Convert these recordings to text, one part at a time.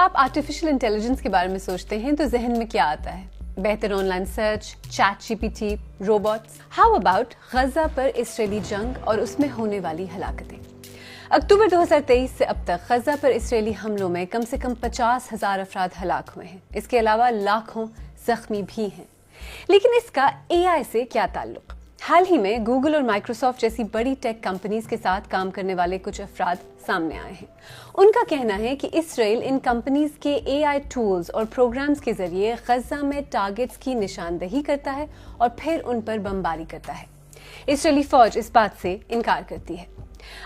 آپ artificial intelligence کے بارے میں سوچتے ہیں تو ذہن میں کیا آتا ہے؟ بہتر online search, ChatGPT, robots? How about غزہ پر اسرائیلی جنگ اور اس میں ہونے والی ہلاکتیں؟ اکتوبر 2023 سے اب تک غزہ پر اسرائیلی حملوں میں کم سے کم 50,000 افراد ہلاک ہوئے ہیں۔ اس کے علاوہ لاکھوں زخمی بھی ہیں۔ لیکن اس کا اے آئی سے کیا تعلق؟ حال ہی میں گوگل اور مائکروسافٹ جیسی بڑی ٹیک کمپنیز کے ساتھ کام کرنے والے کچھ افراد سامنے آئے ہیں۔ ان کا کہنا ہے کہ اسرائیل ان کمپنیز کے اے آئی ٹولز اور پروگرامز کے ذریعے غزہ میں ٹارگٹس کی نشاندہی کرتا ہے اور پھر ان پر بمباری کرتا ہے۔ اسرائیلی فوج اس بات سے انکار کرتی ہے۔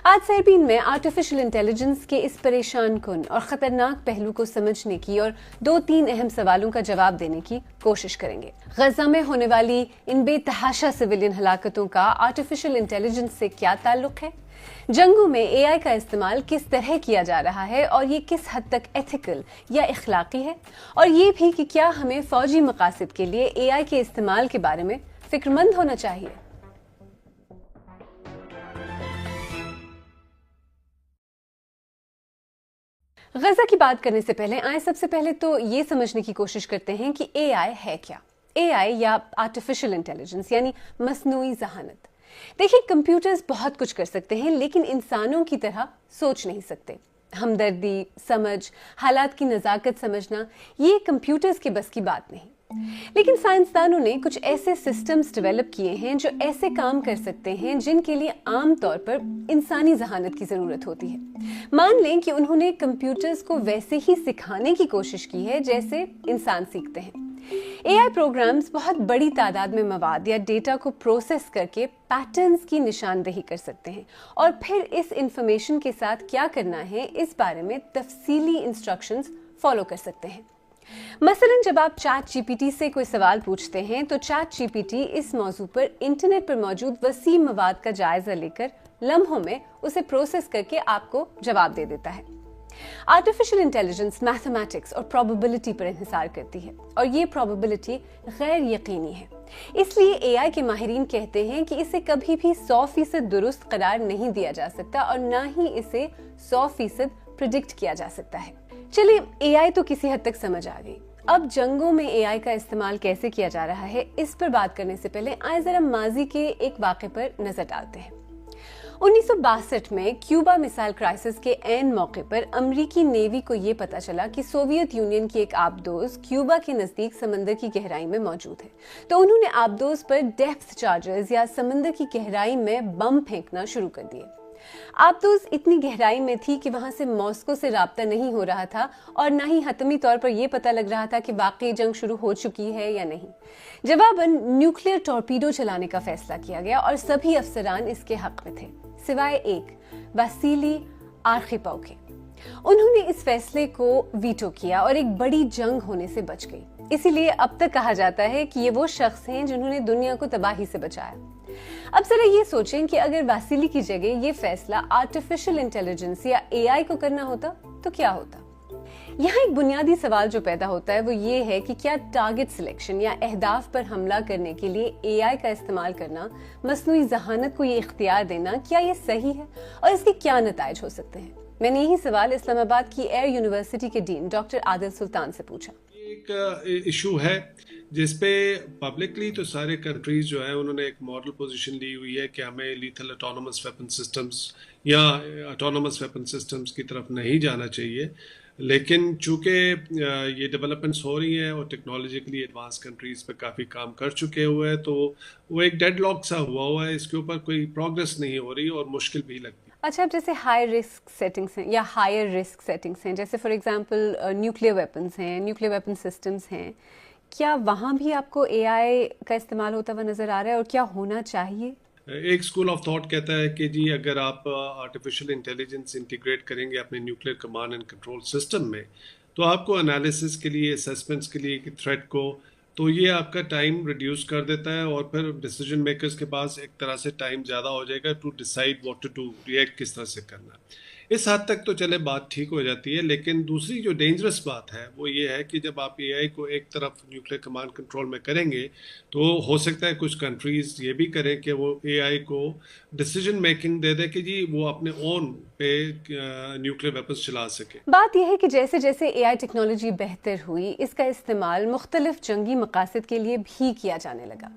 آج سیربین میں آرٹیفیشل انٹیلیجنس کے اس پریشان کن اور خطرناک پہلو کو سمجھنے کی اور 2-3 اہم سوالوں کا جواب دینے کی کوشش کریں گے۔ غزہ میں ہونے والی ان بے تحاشا سویلین ہلاکتوں کا آرٹیفیشل انٹیلیجنس سے کیا تعلق ہے؟ جنگوں میں اے آئی کا استعمال کس طرح کیا جا رہا ہے اور یہ کس حد تک ایتھیکل یا اخلاقی ہے؟ اور یہ بھی کہ کیا ہمیں فوجی مقاصد کے لیے اے آئی کے استعمال کے بارے میں فکر مند ہونا چاہیے؟ غزہ کی بات کرنے سے پہلے سب سے پہلے تو یہ سمجھنے کی کوشش کرتے ہیں کہ اے آئی ہے کیا؟ اے آئی یا آرٹیفیشل انٹیلیجنس یعنی مصنوعی ذہانت۔ دیکھیں، کمپیوٹرز بہت کچھ کر سکتے ہیں لیکن انسانوں کی طرح سوچ نہیں سکتے۔ ہمدردی، سمجھ، حالات کی نزاکت سمجھنا، یہ کمپیوٹرز کے بس کی بات نہیں۔ لیکن سائنسدانوں نے کچھ ایسے سسٹمز ڈیولپ کیے ہیں جو ایسے کام کر سکتے ہیں جن کے لیے عام طور پر انسانی ذہانت کی ضرورت ہوتی ہے۔ مان لیں کہ انہوں نے کمپیوٹرز کو ویسے ہی سکھانے کی کوشش کی ہے جیسے انسان سیکھتے ہیں۔ اے آئی پروگرامز بہت بڑی تعداد میں مواد یا ڈیٹا کو پروسیس کر کے پیٹرنز کی نشاندہی کر سکتے ہیں اور پھر اس انفارمیشن کے ساتھ کیا کرنا ہے اس بارے میں تفصیلی انسٹرکشنز فالو کر سکتے ہیں۔ مثلاً جب آپ چیٹ جی پی ٹی سے کوئی سوال پوچھتے ہیں تو چیٹ جی پی ٹی اس موضوع پر انٹرنیٹ پر موجود وسیع مواد کا جائزہ لے کر لمحوں میں اسے پروسیس کر کے آپ کو جواب دے دیتا ہے۔ آرٹیفیشل انٹیلیجنس میتھمیٹکس اور پروبیبلٹی پر انحصار کرتی ہے اور یہ پروبیبلٹی غیر یقینی ہے۔ اس لیے اے آئی کے ماہرین کہتے ہیں کہ اسے کبھی بھی 100% درست قرار نہیں دیا جا سکتا اور نہ ہی اسے 100% پریڈکٹ کیا جا سکتا ہے۔ چلیے، اے آئی تو کسی حد تک سمجھ آ گئی۔ اب جنگوں میں اے آئی کا استعمال کیسے کیا جا رہا ہے اس پر بات کرنے سے پہلے ذرا ماضی کے ایک واقعے پر نظر ڈالتے ہیں۔ 1962 میں کیوبا میسائل کرائسس کے عین موقع پر امریکی نیوی کو یہ پتا چلا کہ سوویت یونین کی ایک آبدوز کیوبا کے نزدیک سمندر کی گہرائی میں موجود ہے، تو انہوں نے آبدوز پر ڈیپتھ چارجز یا سمندر کی گہرائی میں بم پھینکنا شروع کر دیے۔ آبدوز اتنی گہرائی میں تھی کہ وہاں سے ماسکو سے رابطہ نہیں ہو رہا تھا اور نہ ہی حتمی طور پر یہ پتہ لگ رہا تھا کہ واقعی جنگ شروع ہو چکی ہے یا نہیں۔ جواباً نیوکلیئر ٹورپیڈو چلانے کا فیصلہ کیا گیا اور سبھی افسران اس کے حق میں تھے سوائے ایک، واسیلی آرخیپوو کے۔ انہوں نے اس فیصلے کو ویٹو کیا اور ایک بڑی جنگ ہونے سے بچ گئی۔ اسی لیے اب تک کہا جاتا ہے کہ یہ وہ شخص ہیں جنہوں نے دنیا کو تباہی سے بچایا۔ اب ذرا یہ سوچیں کہ اگر واسیلی کی جگہ یہ فیصلہ آرٹیفیشل انٹیلیجنس یا اے آئی کو کرنا ہوتا تو کیا ہوتا؟ یہاں ایک بنیادی سوال جو پیدا ہوتا ہے وہ یہ ہے کہ کیا ٹارگٹ سلیکشن یا اہداف پر حملہ کرنے کے لیے اے آئی کا استعمال کرنا، مصنوعی ذہانت کو یہ اختیار دینا، کیا یہ صحیح ہے اور اس کے کیا نتائج ہو سکتے ہیں؟ میں نے یہی سوال اسلام آباد کی ایئر یونیورسٹی کے ڈین ڈاکٹر عادل سلطان سے پوچھا۔ ایک ایشو ہے جس پہ پبلکلی تو سارے کنٹریز جو ہیں انہوں نے ایک ماڈل پوزیشن لی ہوئی ہے کہ ہمیں لیتھل اٹونومس ویپن سسٹمز یا اٹونومس ویپن سسٹمز کی طرف نہیں جانا چاہیے، لیکن چونکہ یہ ڈیولپمنٹس ہو رہی ہیں اور ٹیکنالوجیکلی ایڈوانس کنٹریز پہ کافی کام کر چکے ہوئے ہیں، تو وہ ایک ڈیڈ لاک سا ہوا ہے، اس کے اوپر کوئی پروگرس نہیں ہو رہی اور مشکل بھی لگتی ہے۔ اچھا، اب جیسے ہائی رسک سیٹنگس ہیں یا ہائر رسک سیٹنگس ہیں، جیسے فار ایگزامپل نیوکلیئر ویپنز ہیں، نیوکلیئر ویپن سسٹمز ہیں، کیا وہاں بھی آپ کو اے آئی کا استعمال ہوتا ہوا نظر آ رہا ہے اور کیا ہونا چاہیے؟ ایک اسکول آف تھاٹ کہتا ہے کہ جی اگر آپ آرٹیفیشل انٹیلیجنس انٹیگریٹ کریں گے اپنے nuclear command and control system میں تو آپ کو انالیسس کے لیے، اسیسمنٹس کے لیے تھریٹ کو، تو یہ آپ کا ٹائم ریڈیوس کر دیتا ہے اور پھر ڈیسیجن میکرز کے پاس ایک طرح سے ٹائم زیادہ ہو جائے گا to decide what to do, react کس طرح سے کرنا ہے۔ اس حد تک تو چلے بات ٹھیک ہو جاتی ہے، لیکن دوسری جو ڈینجرس بات ہے وہ یہ ہے کہ جب آپ اے آئی کو ایک طرف نیوکلیر کمانڈ کنٹرول میں کریں گے تو ہو سکتا ہے کچھ کنٹریز یہ بھی کریں کہ وہ اے آئی کو ڈیسیجن میکنگ دے دے کہ جی وہ اپنے اون پہ نیوکلیر ویپنز چلا سکے۔ بات یہ ہے کہ جیسے جیسے اے آئی ٹیکنالوجی بہتر ہوئی، اس کا استعمال مختلف جنگی مقاصد کے لیے بھی کیا جانے لگا۔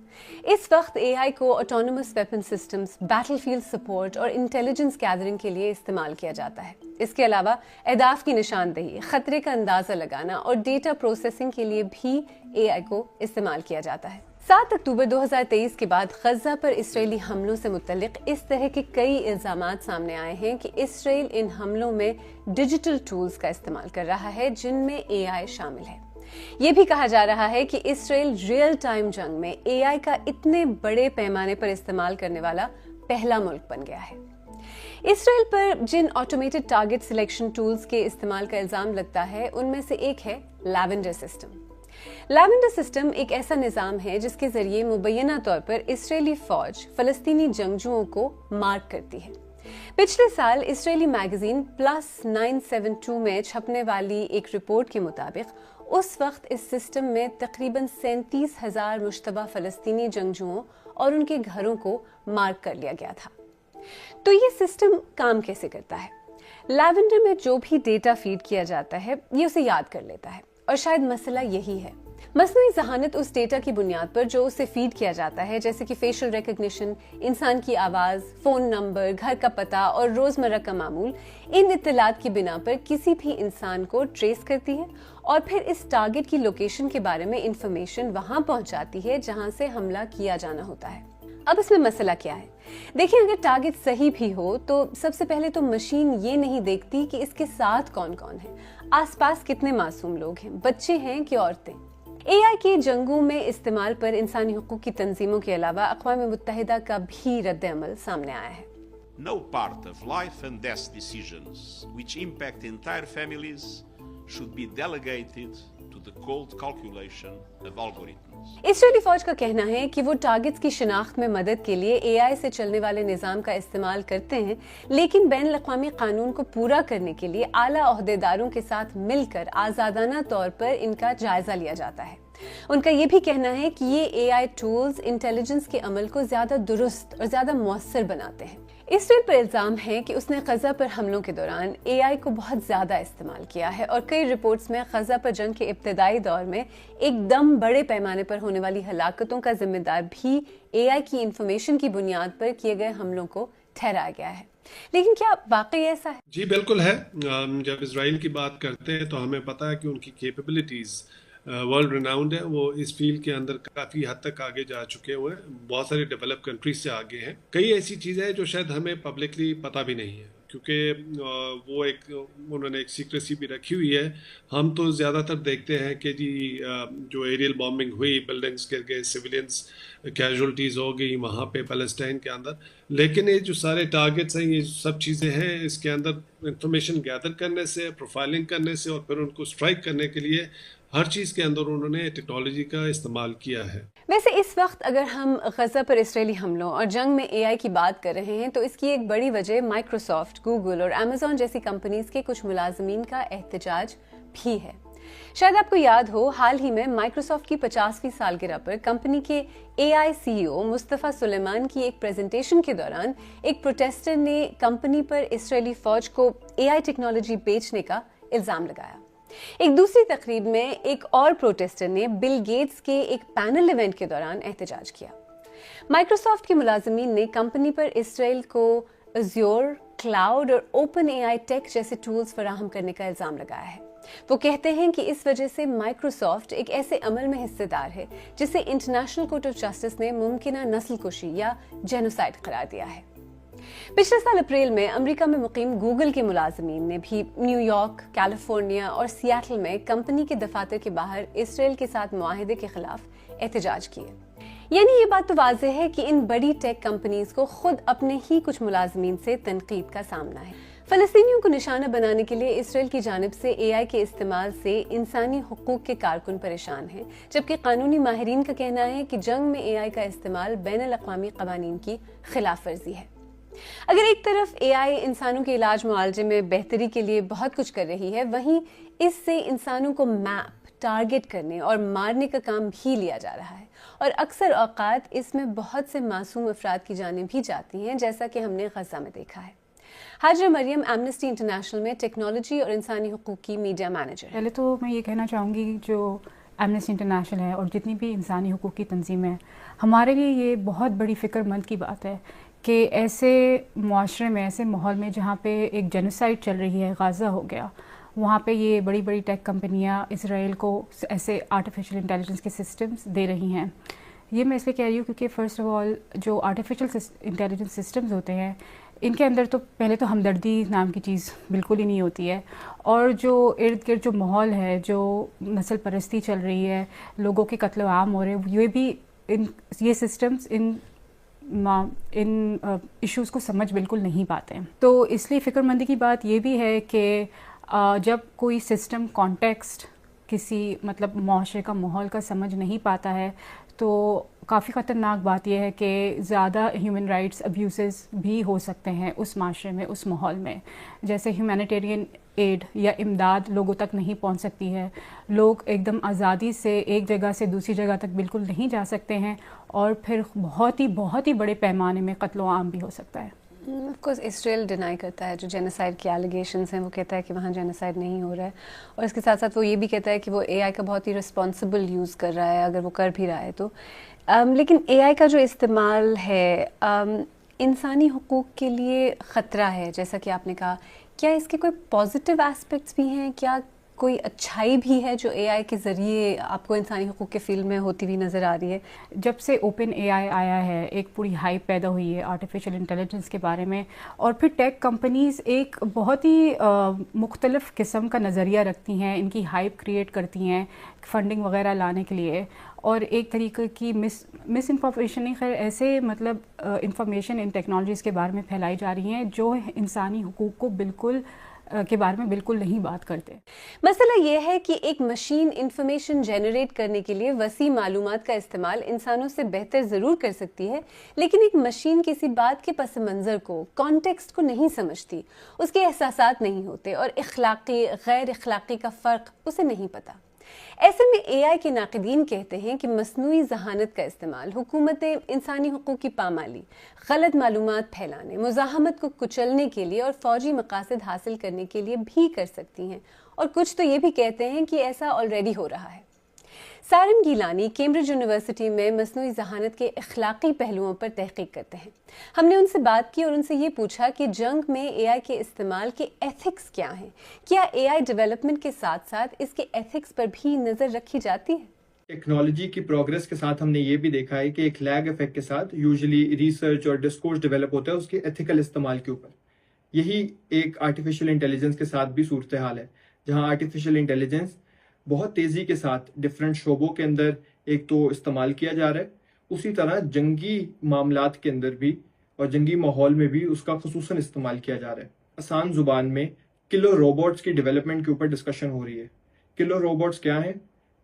اس وقت اے آئی کو autonomous weapon systems, battle field support اور انٹیلیجنس گیدرنگ کے لیے استعمال کیا جاتا ہے۔ اس کے علاوہ اہداف کی نشاندہی، خطرے کا اندازہ لگانا اور ڈیٹا پروسیسنگ کے لیے بھی اے آئی کو استعمال کیا جاتا ہے۔ 7 اکتوبر 2023 کے بعد غزہ پر اسرائیلی حملوں سے متعلق اس طرح کے کئی الزامات سامنے آئے ہیں کہ اسرائیل ان حملوں میں ڈیجیٹل ٹولز کا استعمال کر رہا ہے جن میں اے آئی شامل ہے۔ یہ بھی کہا جا رہا ہے کہ اسرائیل ریئل ٹائم جنگ میں اے آئی کا اتنے بڑے پیمانے پر استعمال کرنے والا پہلا ملک بن گیا ہے۔ اسرائیل پر جن آٹومیٹڈ ٹارگٹ سلیکشن ٹولز کے استعمال کا الزام لگتا ہے ان میں سے ایک ہے لیونڈر سسٹم۔ لیونڈر سسٹم ایک ایسا نظام ہے جس کے ذریعے مبینہ طور پر اسرائیلی فوج فلسطینی جنگجوؤں کو مارک کرتی ہے۔ پچھلے سال اسرائیلی میگزین پلس 972 میں چھپنے والی ایک رپورٹ کے مطابق اس وقت اس سسٹم میں تقریباً 37,000 مشتبہ فلسطینی جنگجوؤں اور ان کے گھروں کو مارک کر لیا گیا تھا۔ تو یہ سسٹم کام کیسے کرتا ہے؟ لیونڈر میں جو بھی ڈیٹا فیڈ کیا جاتا ہے یہ اسے یاد کر لیتا ہے، اور شاید مسئلہ یہی ہے۔ مصنوعی ذہانت اس ڈیٹا کی بنیاد پر جو اسے فیڈ کیا جاتا ہے، جیسے کہ فیشل ریکگنیشن، انسان کی آواز، فون نمبر، گھر کا پتہ اور روزمرہ کا معمول، ان اطلاعات کی بنا پر کسی بھی انسان کو ٹریس کرتی ہے اور پھر اس ٹارگٹ کی لوکیشن کے بارے میں انفارمیشن وہاں پہنچاتی ہے جہاں سے حملہ کیا جانا ہوتا ہے۔ اب اس میں مسئلہ کیا ہے؟ دیکھیں، اگر ٹارگٹ صحیح بھی ہو تو سب سے پہلے تو مشین یہ نہیں دیکھتی کہ اس کے ساتھ کون کون ہے، آس پاس کتنے معصوم لوگ ہیں، بچے ہیں کہ عورتیں۔ اے آئی کے جنگوں میں استعمال پر انسانی حقوق کی تنظیموں کے علاوہ اقوام متحدہ کا بھی رد عمل سامنے آیا ہے۔ No part of life and death decisions which impact entire families should be delegated to the cold calculation of algorithms. اسرائیلی فوج کا کہنا ہے کہ وہ ٹارگٹس کی شناخت میں مدد کے لیے اے آئی سے چلنے والے نظام کا استعمال کرتے ہیں، لیکن بین الاقوامی قانون کو پورا کرنے کے لیے اعلیٰ عہدیداروں کے ساتھ مل کر آزادانہ طور پر ان کا جائزہ لیا جاتا ہے۔ ان کا یہ بھی کہنا ہے کہ یہ اے آئی ٹولز انٹیلیجنس کے عمل کو زیادہ درست اور زیادہ مؤثر بناتے ہیں۔ اسرائیل پر الزام ہے کہ اس نے غزہ پر حملوں کے دوران اے آئی کو بہت زیادہ استعمال کیا ہے، اور کئی رپورٹس میں غزہ پر جنگ کے ابتدائی دور میں ایک دم بڑے پیمانے پر ہونے والی ہلاکتوں کا ذمہ دار بھی اے آئی کی انفارمیشن کی بنیاد پر کیے گئے حملوں کو ٹھہرایا گیا ہے۔ لیکن کیا واقعی ایسا ہے؟ جی بالکل ہے۔ جب اسرائیل کی بات کرتے ہیں تو ہمیں پتہ ہے کہ ان کی کیپیبلٹیز ورلڈ ریناؤنڈ ہے، وہ اس فیلڈ کے اندر کافی حد تک آگے جا چکے ہوئے ہیں، بہت سارے ڈیولپ کنٹریز سے آگے ہیں۔ کئی ایسی چیزیں ہیں جو شاید ہمیں پبلکلی پتہ بھی نہیں ہے، کیونکہ وہ انہوں نے ایک سیکریسی بھی رکھی ہوئی ہے۔ ہم تو زیادہ تر دیکھتے ہیں کہ جی جو ایریل بامبنگ ہوئی، بلڈنگز گر گئے، سویلینز کیجولٹیز ہو گئی وہاں پہ پیلسٹائن کے اندر، لیکن یہ جو سارے ٹارگٹس ہیں، یہ سب چیزیں ہیں، اس کے اندر انفارمیشن گیدر کرنے سے، پروفائلنگ کرنے سے اور پھر ان کو اسٹرائک کرنے کے لیے ہر چیز کے اندر انہوں نے ٹیکنالوجی کا استعمال کیا ہے۔ ویسے اس وقت اگر ہم غزہ پر اسرائیلی حملوں اور جنگ میں اے آئی کی بات کر رہے ہیں تو اس کی ایک بڑی وجہ مائکروسافٹ، گوگل اور ایمیزون جیسی کمپنیز کے کچھ ملازمین کا احتجاج بھی ہے۔ شاید آپ کو یاد ہو، حال ہی میں مائکروسافٹ کی 50ویں سالگرہ پر کمپنی کے اے آئی سی ای او مصطفیٰ سلیمان کی ایک پریزنٹیشن کے دوران ایک پروٹیسٹر نے کمپنی پر اسرائیلی فوج کو اے آئی ٹیکنالوجی بیچنے کا الزام لگایا۔ ایک دوسری تقریب میں ایک اور پروٹیسٹر نے بل گیٹس کے ایک پینل ایونٹ کے دوران احتجاج کیا۔ مائکروسافٹ کے ملازمین نے کمپنی پر اسرائیل کو ازیور، کلاؤڈ اور اوپن اے آئی ٹیک جیسے ٹولز فراہم کرنے کا الزام لگایا ہے۔ وہ کہتے ہیں کہ اس وجہ سے مائکروسافٹ ایک ایسے عمل میں حصے دار ہے جسے انٹرنیشنل کورٹ آف جسٹس نے ممکنہ نسل کشی یا جینوسائیڈ قرار دیا ہے۔ پچھلے سال اپریل میں امریکہ میں مقیم گوگل کے ملازمین نے بھی نیو یارک، کیلیفورنیا اور سیاٹل میں کمپنی کے دفاتر کے باہر اسرائیل کے ساتھ معاہدے کے خلاف احتجاج کیے۔ یعنی یہ بات تو واضح ہے کہ ان بڑی ٹیک کمپنیز کو خود اپنے ہی کچھ ملازمین سے تنقید کا سامنا ہے۔ فلسطینیوں کو نشانہ بنانے کے لیے اسرائیل کی جانب سے اے آئی کے استعمال سے انسانی حقوق کے کارکن پریشان ہیں، جبکہ قانونی ماہرین کا کہنا ہے کہ جنگ میں اے آئی کا استعمال بین الاقوامی قوانین کی خلاف ورزی ہے۔ اگر ایک طرف اے آئی انسانوں کے علاج معالجے میں بہتری کے لیے بہت کچھ کر رہی ہے، وہیں اس سے انسانوں کو میپ، ٹارگٹ کرنے اور مارنے کا کام بھی لیا جا رہا ہے، اور اکثر اوقات اس میں بہت سے معصوم افراد کی جانیں بھی جاتی ہیں، جیسا کہ ہم نے غزہ میں دیکھا ہے۔ حاجرہ مریم ایمنسٹی انٹرنیشنل میں ٹیکنالوجی اور انسانی حقوق کی میڈیا مینیجر۔ پہلے تو میں یہ کہنا چاہوں گی جو ایمنسٹی انٹرنیشنل ہے اور جتنی بھی انسانی حقوق کی تنظیمیں ہیں، ہمارے لیے یہ بہت بڑی فکر مند کی بات ہے کہ ایسے معاشرے میں، ایسے ماحول میں جہاں پہ ایک جینوسائڈ چل رہی ہے، غزہ ہو گیا، وہاں پہ یہ بڑی بڑی ٹیک کمپنیاں اسرائیل کو ایسے آرٹیفیشیل انٹیلیجنس کے سسٹمز دے رہی ہیں۔ یہ میں اس لیے کہہ رہی ہوں کیونکہ فرسٹ آف آل جو آرٹیفیشیل انٹیلیجنس سسٹمز ہوتے ہیں، ان کے اندر تو پہلے تو ہمدردی نام کی چیز بالکل ہی نہیں ہوتی ہے، اور جو ارد گرد جو ماحول ہے، جو نسل پرستی چل رہی ہے، لوگوں کے قتل و عام ہو رہے ہیں، یہ بھی یہ سسٹمز ان ایشوز کو سمجھ بالکل نہیں پاتے ہیں۔ تو اس لیے فکر مندی کی بات یہ بھی ہے کہ جب کوئی سسٹم کانٹیکسٹ کسی مطلب معاشرے کا، ماحول کا سمجھ نہیں پاتا ہے، تو کافی خطرناک بات یہ ہے کہ زیادہ ہیومن رائٹس ابیوزز بھی ہو سکتے ہیں اس معاشرے میں، اس ماحول میں، جیسے ہیومینیٹیرین ایڈ یا امداد لوگوں تک نہیں پہنچ سکتی ہے، لوگ ایک دم آزادی سے ایک جگہ سے دوسری جگہ تک بالکل نہیں جا سکتے ہیں، اور پھر بہت ہی بڑے پیمانے میں قتل و عام بھی ہو سکتا ہے۔ آف کورس اسرائیل ڈینائی کرتا ہے، جو جینوسائڈ کے ایلیگیشنز ہیں وہ کہتا ہے کہ وہاں جینوسائڈ نہیں ہو رہا ہے، اور اس کے ساتھ ساتھ وہ یہ بھی کہتا ہے کہ وہ اے آئی کا بہت ہی رسپانسبل یوز کر رہا ہے، اگر وہ کر بھی رہا ہے تو۔ لیکن اے آئی کا جو استعمال ہے انسانی حقوق کے لیے خطرہ ہے، جیسا کہ آپ نے کہا، کیا اس کے کوئی پازیٹیو ایسپیکٹس بھی ہیں؟ کیا کوئی اچھائی بھی ہے جو اے آئی کے ذریعے آپ کو انسانی حقوق کے فیلڈ میں ہوتی ہوئی نظر آ رہی ہے؟ جب سے اوپن اے آئی آیا ہے، ایک پوری ہائپ پیدا ہوئی ہے آرٹیفیشیل انٹیلیجنس کے بارے میں، اور پھر ٹیک کمپنیز ایک بہت ہی مختلف قسم کا نظریہ رکھتی ہیں، ان کی ہائپ کریٹ کرتی ہیں فنڈنگ وغیرہ لانے کے لیے، اور ایک طریقے کی مس انفارمیشن نہیں، خیر ایسے مطلب انفارمیشن ان ٹیکنالوجیز کے بارے میں پھیلائی جا رہی ہیں جو انسانی حقوق کو بالکل کے بارے میں بالکل نہیں بات کرتے۔ مسئلہ یہ ہے کہ ایک مشین انفارمیشن جنریٹ کرنے کے لیے وسیع معلومات کا استعمال انسانوں سے بہتر ضرور کر سکتی ہے، لیکن ایک مشین کسی بات کے پس منظر کو، کانٹیکسٹ کو نہیں سمجھتی، اس کے احساسات نہیں ہوتے، اور اخلاقی غیر اخلاقی کا فرق اسے نہیں پتہ۔ ایسے میں اے آئی کے ناقدین کہتے ہیں کہ مصنوعی ذہانت کا استعمال حکومتیں انسانی حقوق کی پامالی، غلط معلومات پھیلانے، مزاحمت کو کچلنے کے لیے اور فوجی مقاصد حاصل کرنے کے لیے بھی کر سکتی ہیں، اور کچھ تو یہ بھی کہتے ہیں کہ ایسا آلریڈی ہو رہا ہے۔ سارم گیلانی کیمبرج یونیورسٹی میں مصنوعی ذہانت کے اخلاقی پہلوؤں پر تحقیق کرتے ہیں۔ ہم نے ان سے بات کی اور ان سے یہ پوچھا کہ جنگ میں اے آئی کے استعمال کے ایتھکس کیا ہیں؟ کیا اے آئی ڈیولپمنٹ کے ساتھ ساتھ اس کے ایتھکس پر بھی نظر رکھی جاتی ہے؟ ٹیکنالوجی کی پروگرس کے ساتھ ہم نے یہ بھی دیکھا ہے کہ ایک لیگ افیکٹ کے ساتھ یوزلی ریسرچ اور ڈسکورس ڈیولپ ہوتا ہے اس کے ایتھیکل استعمال کے اوپر۔ یہی ایک آرٹیفیشیل انٹیلیجنس کے ساتھ بھی صورتحال ہے، جہاں آرٹیفیشیل انٹیلیجنس بہت تیزی کے ساتھ ڈفرینٹ شعبوں کے اندر ایک تو استعمال کیا جا رہا ہے، اسی طرح جنگی معاملات کے اندر بھی اور جنگی ماحول میں بھی اس کا خصوصاً استعمال کیا جا رہا ہے۔ آسان زبان میں کلر روبوٹس کی ڈیولپمنٹ کے اوپر ڈسکشن ہو رہی ہے۔ کلر روبوٹس کیا ہیں؟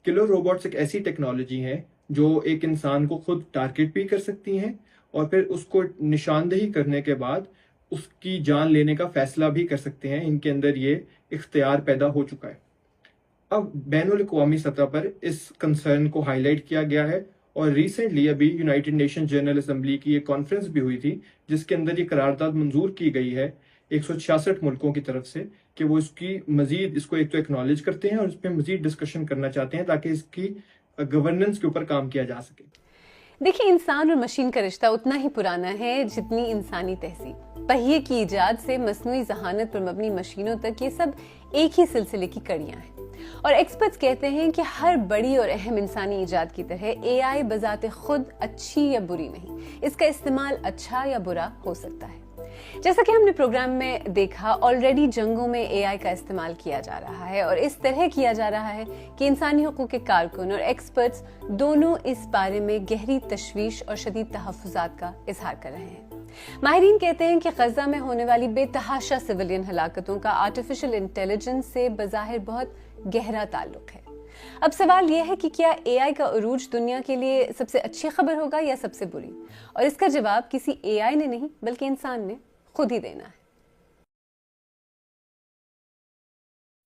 کلر روبوٹس ایک ایسی ٹیکنالوجی ہے جو ایک انسان کو خود ٹارگٹ بھی کر سکتی ہیں، اور پھر اس کو نشاندہی کرنے کے بعد اس کی جان لینے کا فیصلہ بھی کر سکتے ہیں۔ ان کے اندر یہ اختیار پیدا ہو چکا ہے۔ اب بین الاقوامی سطح پر اس کنسرن کو ہائی لائٹ کیا گیا ہے، اور ریسنٹلی ابھی یونائٹڈ نیشن جنرل اسمبلی کی ایک کانفرنس بھی ہوئی تھی جس کے اندر یہ قرارداد منظور کی گئی ہے 166 ملکوں کی طرف سے کہ وہ اس کی مزید اس کو ایک تو ایکنالج کرتے ہیں اور اس پہ مزید ڈسکشن کرنا چاہتے ہیں تاکہ اس کی گورننس کے اوپر کام کیا جا سکے۔ دیکھیں، انسان اور مشین کا رشتہ اتنا ہی پرانا ہے جتنی انسانی تہذیب۔ پہیے کی ایجاد سے مصنوعی ذہانت پر مبنی مشینوں تک یہ سب ایک ہی سلسلے کی کڑیاں ہیں، اور ایکسپرٹس کہتے ہیں کہ ہر بڑی اور اہم انسانی ایجاد کی طرح اے آئی بذات خود اچھی یا بری نہیں، اس کا استعمال اچھا یا برا ہو سکتا ہے۔ جیسا کہ ہم نے پروگرام میں دیکھا، آلریڈی جنگوں میں اے آئی کا استعمال کیا جا رہا ہے، اور اس طرح کیا جا رہا ہے کہ انسانی حقوق کے کارکن اور ایکسپرٹس دونوں اس بارے میں گہری تشویش اور شدید تحفظات کا اظہار کر رہے ہیں۔ ماہرین کہتے ہیں کہ غزہ میں ہونے والی بے تحاشا سویلین ہلاکتوں کا آرٹیفیشل انٹیلیجنس سے بظاہر بہت گہرا تعلق ہے۔ اب سوال یہ ہے کہ کیا اے آئی کا عروج دنیا کے لیے سب سے اچھی خبر ہوگا یا سب سے بری؟ اور اس کا جواب کسی اے آئی نے نہیں بلکہ انسان نے خود ہی دینا ہے۔